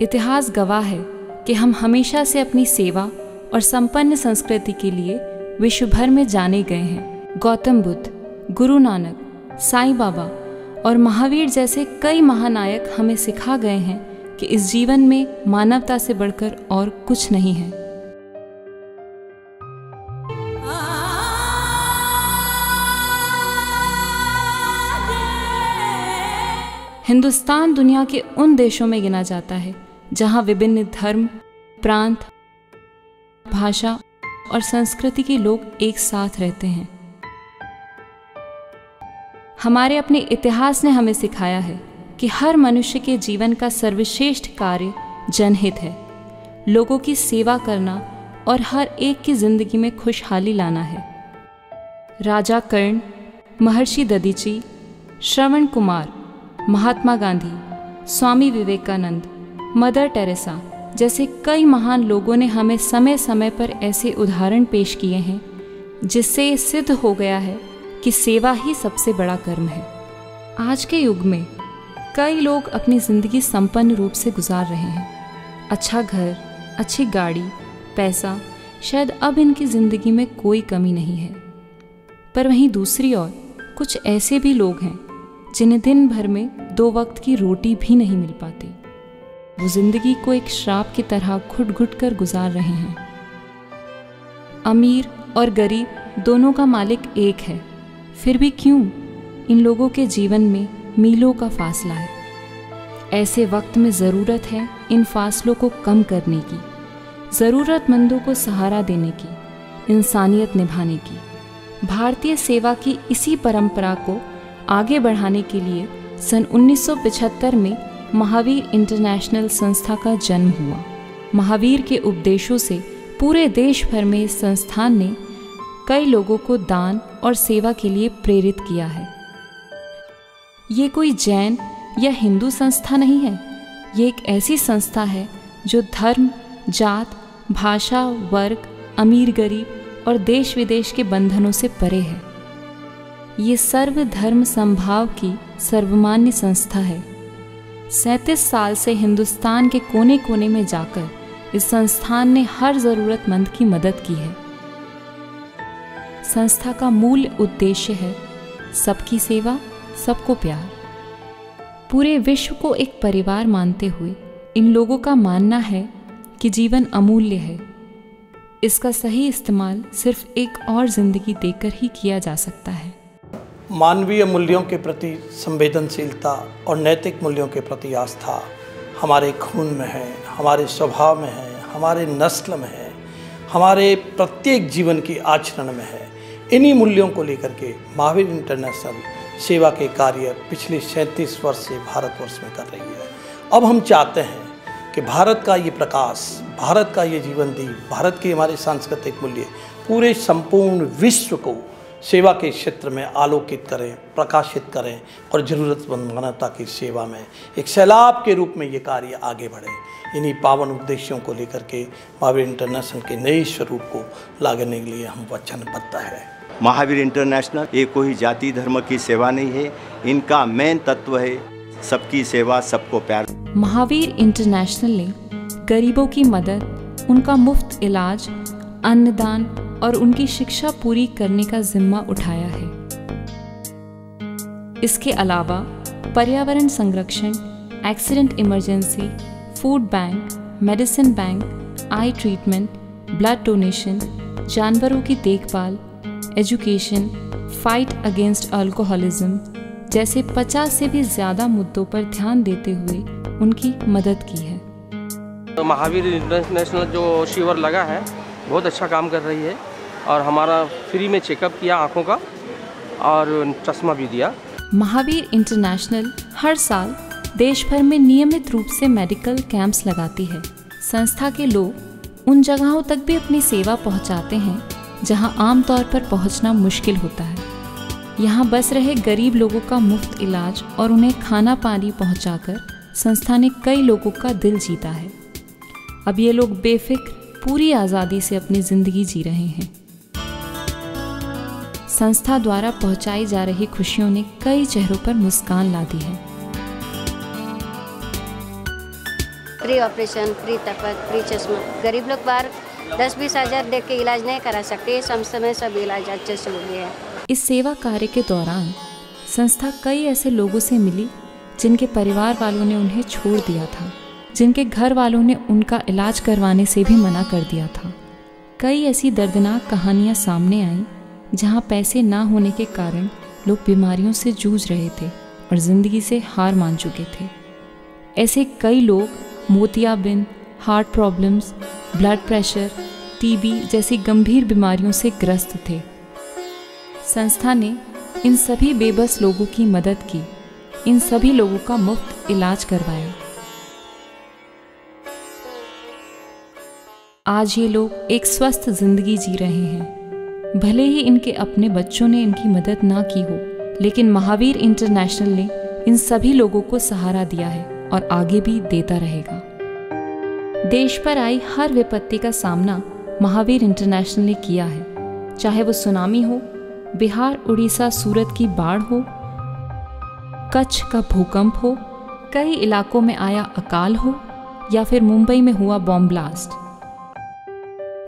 इतिहास गवाह है कि हम हमेशा से अपनी सेवा और संपन्न संस्कृति के लिए विश्व भर में जाने गए हैं। गौतम बुद्ध, गुरु नानक, साईं बाबा और महावीर जैसे कई महानायक हमें सिखा गए हैं कि इस जीवन में मानवता से बढ़कर और कुछ नहीं है। हिंदुस्तान दुनिया के उन देशों में गिना जाता है जहां विभिन्न धर्म, प्रांत, भाषा और संस्कृति के लोग एक साथ रहते हैं। हमारे अपने इतिहास ने हमें सिखाया है कि हर मनुष्य के जीवन का सर्वश्रेष्ठ कार्य जनहित है, लोगों की सेवा करना और हर एक की जिंदगी में खुशहाली लाना है। राजा कर्ण, महर्षि दधीची, श्रवण कुमार, महात्मा गांधी, स्वामी विवेकानंद, मदर टेरेसा जैसे कई महान लोगों ने हमें समय समय पर ऐसे उदाहरण पेश किए हैं जिससे ये सिद्ध हो गया है कि सेवा ही सबसे बड़ा कर्म है। आज के युग में कई लोग अपनी ज़िंदगी संपन्न रूप से गुजार रहे हैं। अच्छा घर, अच्छी गाड़ी, पैसा, शायद अब इनकी ज़िंदगी में कोई कमी नहीं है। पर वहीं दूसरी ओर कुछ ऐसे भी लोग हैं जिन्हें दिन भर में 2 वक्त की रोटी भी नहीं मिल पाती। वो जिंदगी को एक श्राप की तरह घुट घुट कर गुजार रहे हैं। अमीर और गरीब दोनों का मालिक एक है, फिर भी क्यों इन लोगों के जीवन में मीलों का फासला है। ऐसे वक्त में ज़रूरत है इन फासलों को कम करने की, ज़रूरतमंदों को सहारा देने की, इंसानियत निभाने की। भारतीय सेवा की इसी परंपरा को आगे बढ़ाने के लिए सन 1975 में महावीर इंटरनेशनल संस्था का जन्म हुआ। महावीर के उपदेशों से पूरे देश भर में इस संस्थान ने कई लोगों को दान और सेवा के लिए प्रेरित किया है। ये कोई जैन या हिंदू संस्था नहीं है, ये एक ऐसी संस्था है जो धर्म, जात, भाषा, वर्ग, अमीर गरीब और देश विदेश के बंधनों से परे है। ये सर्वधर्म समभाव की सर्वमान्य संस्था है। 37 साल से हिंदुस्तान के कोने कोने में जाकर इस संस्थान ने हर ज़रूरतमंद की मदद की है। संस्था का मूल उद्देश्य है सबकी सेवा, सबको प्यार। पूरे विश्व को एक परिवार मानते हुए इन लोगों का मानना है कि जीवन अमूल्य है, इसका सही इस्तेमाल सिर्फ एक और ज़िंदगी देकर ही किया जा सकता है। मानवीय मूल्यों के प्रति संवेदनशीलता और नैतिक मूल्यों के प्रति आस्था हमारे खून में है, हमारे स्वभाव में है, हमारे नस्ल में है, हमारे प्रत्येक जीवन की आचरण में है। इन्हीं मूल्यों को लेकर के महावीर इंटरनेशनल सेवा के कार्य पिछले 37 वर्ष से भारतवर्ष में कर रही है। अब हम चाहते हैं कि भारत का ये प्रकाश, भारत का ये जीवन दीप, भारत के हमारे सांस्कृतिक मूल्य पूरे संपूर्ण विश्व को सेवा के क्षेत्र में आलोकित करें, प्रकाशित करें और ज़रूरतमंद मानवता की सेवा में एक सैलाब के रूप में ये कार्य आगे बढ़े। इन्हीं पावन उद्देश्यों को लेकर के महावीर इंटरनेशनल के नए स्वरूप को लाने के लिए हम वचनबद्ध है। महावीर इंटरनेशनल ये कोई जाति धर्म की सेवा नहीं है, इनका मेन तत्व है सबकी सेवा, सबको प्यार। महावीर इंटरनेशनल ने गरीबों की मदद, उनका मुफ्त इलाज, अन्नदान और उनकी शिक्षा पूरी करने का जिम्मा उठाया है। इसके अलावा पर्यावरण संरक्षण, accident emergency, food bank, medicine bank, eye treatment, blood donation, जानवरों की देखभाल, एजुकेशन, फाइट अगेंस्ट अल्कोहलिज्म जैसे 50 से भी ज़्यादा मुद्दों पर ध्यान देते हुए उनकी मदद की है। तो महावीर इंटरनेशनल जो शिविर लगा है बहुत अच्छा काम कर रही है और हमारा फ्री में चेकअप किया आँखों का और चश्मा भी दिया। महावीर इंटरनेशनल हर साल देश भर में नियमित रूप से मेडिकल कैंप्स लगाती है। संस्था के लोग उन जगहों तक भी अपनी सेवा पहुंचाते हैं जहां आमतौर पर पहुंचना मुश्किल होता है। यहां बस रहे गरीब लोगों का मुफ्त इलाज और उन्हें खाना पानी पहुंचाकर संस्था ने कई लोगों का दिल जीता है। अब ये लोग बेफिक्र पूरी आज़ादी से अपनी ज़िंदगी जी रहे हैं। संस्था द्वारा पहुंचाई जा रही खुशियों ने कई चेहरों पर मुस्कान ला दी है। फ्री ऑपरेशन, फ्री तपक, फ्री चश्मा। गरीब लोग बाहर 10-20 हज़ार दे के इलाज नहीं करा सकते। इस समय सब इलाज अच्छे से हो गया है। इस सेवा कार्य के दौरान संस्था कई ऐसे लोगों से मिली जिनके परिवार वालों ने उन्हें छोड़ दिया था, जिनके घर वालों ने उनका इलाज करवाने से भी मना कर दिया था। कई ऐसी दर्दनाक कहानियाँ सामने आईं जहाँ पैसे ना होने के कारण लोग बीमारियों से जूझ रहे थे और ज़िंदगी से हार मान चुके थे। ऐसे कई लोग मोतियाबिंद, heart problems, blood pressure, TB जैसी गंभीर बीमारियों से ग्रस्त थे। संस्था ने इन सभी बेबस लोगों की मदद की, इन सभी लोगों का मुफ्त इलाज करवाया। आज ये लोग एक स्वस्थ जिंदगी जी रहे हैं। भले ही इनके अपने बच्चों ने इनकी मदद ना की हो, लेकिन महावीर इंटरनेशनल ने इन सभी लोगों को सहारा दिया है और आगे भी देता रहेगा। देश पर आई हर विपत्ति का सामना महावीर इंटरनेशनल ने किया है, चाहे वो सुनामी हो, बिहार, उड़ीसा, सूरत की बाढ़ हो, कच्छ का भूकंप हो, कई इलाकों में आया अकाल हो या फिर मुंबई में हुआ बॉम्ब ब्लास्ट।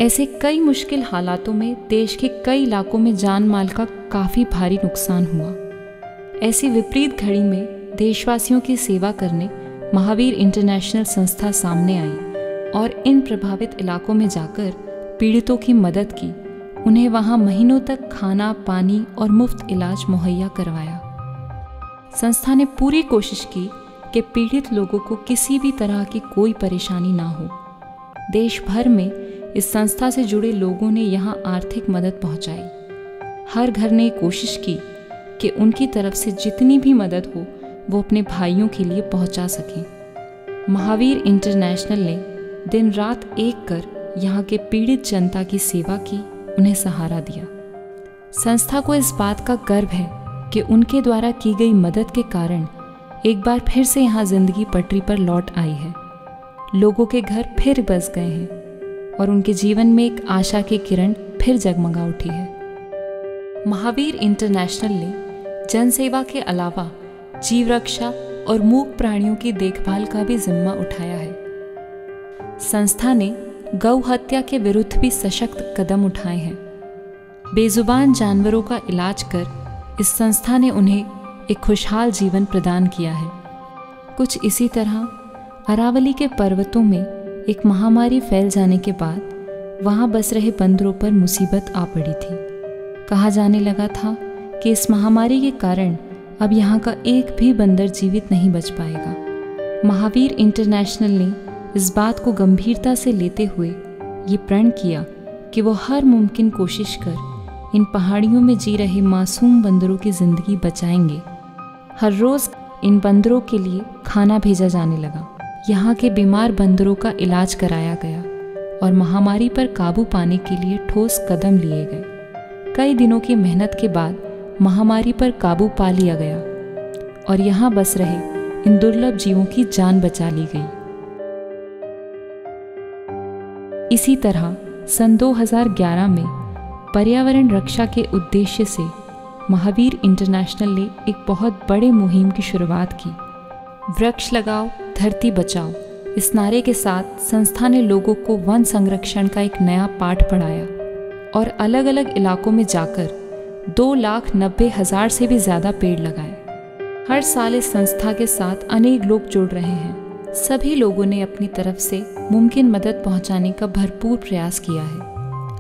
ऐसे कई मुश्किल हालातों में देश के कई इलाकों में जान माल का काफ़ी भारी नुकसान हुआ। ऐसी विपरीत घड़ी में देशवासियों की सेवा करने महावीर इंटरनेशनल संस्था सामने आई और इन प्रभावित इलाकों में जाकर पीड़ितों की मदद की, उन्हें वहां महीनों तक खाना, पानी और मुफ्त इलाज मुहैया करवाया। संस्था ने पूरी कोशिश की कि पीड़ित लोगों को किसी भी तरह की कोई परेशानी ना हो। देश भर में इस संस्था से जुड़े लोगों ने यहाँ आर्थिक मदद पहुँचाई। हर घर ने कोशिश की कि उनकी तरफ से जितनी भी मदद हो वो अपने भाइयों के लिए पहुँचा सकें। महावीर इंटरनेशनल ने दिन रात एक कर यहाँ के पीड़ित जनता की सेवा की, उन्हें सहारा दिया। संस्था को इस बात का गर्व है कि उनके द्वारा की गई मदद के कारण एक बार फिर से यहाँ जिंदगी पटरी पर लौट आई है। लोगों के घर फिर बस गए हैं और उनके जीवन में एक आशा की किरण फिर जगमगा उठी है। महावीर इंटरनेशनल ने जनसेवा के अलावा जीव रक्षा और मूक प्राणियों की देखभाल का भी जिम्मा उठाया है। संस्था ने गौ हत्या के विरुद्ध भी सशक्त कदम उठाए हैं। बेजुबान जानवरों का इलाज कर इस संस्था ने उन्हें एक खुशहाल जीवन प्रदान किया है। कुछ इसी तरह अरावली के पर्वतों में एक महामारी फैल जाने के बाद वहाँ बस रहे बंदरों पर मुसीबत आ पड़ी थी। कहा जाने लगा था कि इस महामारी के कारण अब यहाँ का एक भी बंदर जीवित नहीं बच पाएगा। महावीर इंटरनेशनल ने इस बात को गंभीरता से लेते हुए ये प्रण किया कि वो हर मुमकिन कोशिश कर इन पहाड़ियों में जी रहे मासूम बंदरों की ज़िंदगी बचाएंगे। हर रोज़ इन बंदरों के लिए खाना भेजा जाने लगा। यहाँ के बीमार बंदरों का इलाज कराया गया और महामारी पर काबू पाने के लिए ठोस कदम लिए गए। कई दिनों की मेहनत के बाद महामारी पर काबू पा लिया गया और यहाँ बस रहे इन दुर्लभ जीवों की जान बचा ली गई। इसी तरह सन 2011 में पर्यावरण रक्षा के उद्देश्य से महावीर इंटरनेशनल ने एक बहुत बड़े मुहिम की शुरुआत की। वृक्ष लगाओ, धरती बचाओ। इस नारे के साथ संस्था ने लोगों को वन संरक्षण का एक नया पाठ पढ़ाया और अलग अलग इलाकों में जाकर 2,90,000 से भी ज़्यादा पेड़ लगाए। हर साल इस संस्था के साथ अनेक लोग जुड़ रहे हैं। सभी लोगों ने अपनी तरफ से मुमकिन मदद पहुंचाने का भरपूर प्रयास किया है।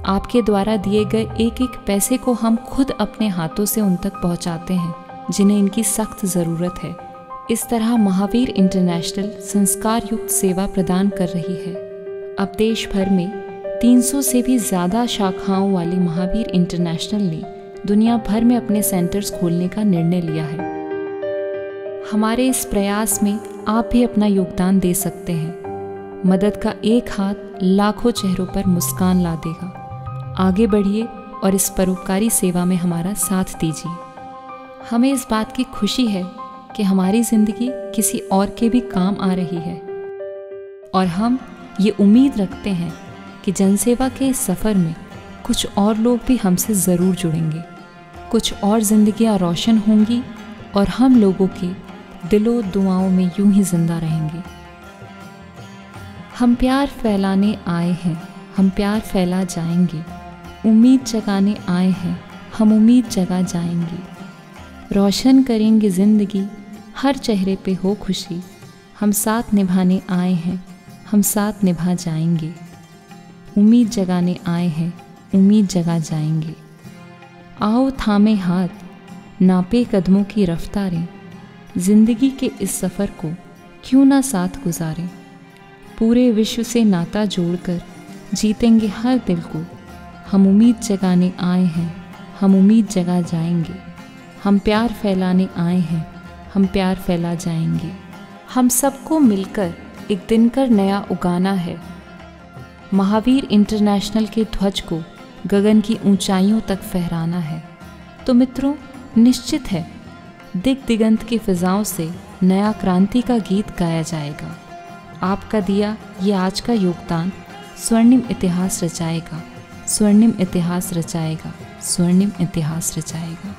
आपके द्वारा दिए गए एक एक पैसे को हम खुद अपने हाथों से उन तक पहुंचाते हैं जिन्हें इनकी सख्त ज़रूरत है। इस तरह महावीर इंटरनेशनल संस्कार युक्त सेवा प्रदान कर रही है। अब देश भर में 300 से भी ज़्यादा शाखाओं वाली महावीर इंटरनेशनल ने दुनिया भर में अपने सेंटर्स खोलने का निर्णय लिया है। हमारे इस प्रयास में आप भी अपना योगदान दे सकते हैं। मदद का एक हाथ लाखों चेहरों पर मुस्कान ला देगा। आगे बढ़िए और इस परोपकारी सेवा में हमारा साथ दीजिए। हमें इस बात की खुशी है कि हमारी ज़िंदगी किसी और के भी काम आ रही है और हम ये उम्मीद रखते हैं कि जनसेवा के इस सफ़र में कुछ और लोग भी हमसे ज़रूर जुड़ेंगे। कुछ और ज़िंदगियाँ रोशन होंगी और हम लोगों के दिलों दुआओं में यूं ही जिंदा रहेंगे। हम प्यार फैलाने आए हैं, हम प्यार फैला जाएंगे। उम्मीद जगाने आए हैं, हम उम्मीद जगा जाएंगे। रोशन करेंगे ज़िंदगी, हर चेहरे पे हो खुशी। हम साथ निभाने आए हैं, हम साथ निभा जाएंगे। उम्मीद जगाने आए हैं, उम्मीद जगा जाएंगे। आओ थामे हाथ, नापे कदमों की रफ्तारें। ज़िंदगी के इस सफ़र को क्यों ना साथ गुजारें। पूरे विश्व से नाता जोड़कर जीतेंगे हर दिल को। हम उम्मीद जगाने आए हैं, हम उम्मीद जगा जाएंगे। हम प्यार फैलाने आए हैं, हम प्यार फैला जाएंगे। हम सबको मिलकर एक दिनकर नया उगाना है। महावीर इंटरनेशनल के ध्वज को गगन की ऊंचाइयों तक फहराना है। तो मित्रों, निश्चित है दिग दिगंत की फिजाओं से नया क्रांति का गीत गाया जाएगा। आपका दिया ये आज का योगदान स्वर्णिम इतिहास रचाएगा, स्वर्णिम इतिहास रचाएगा, स्वर्णिम इतिहास रचाएगा।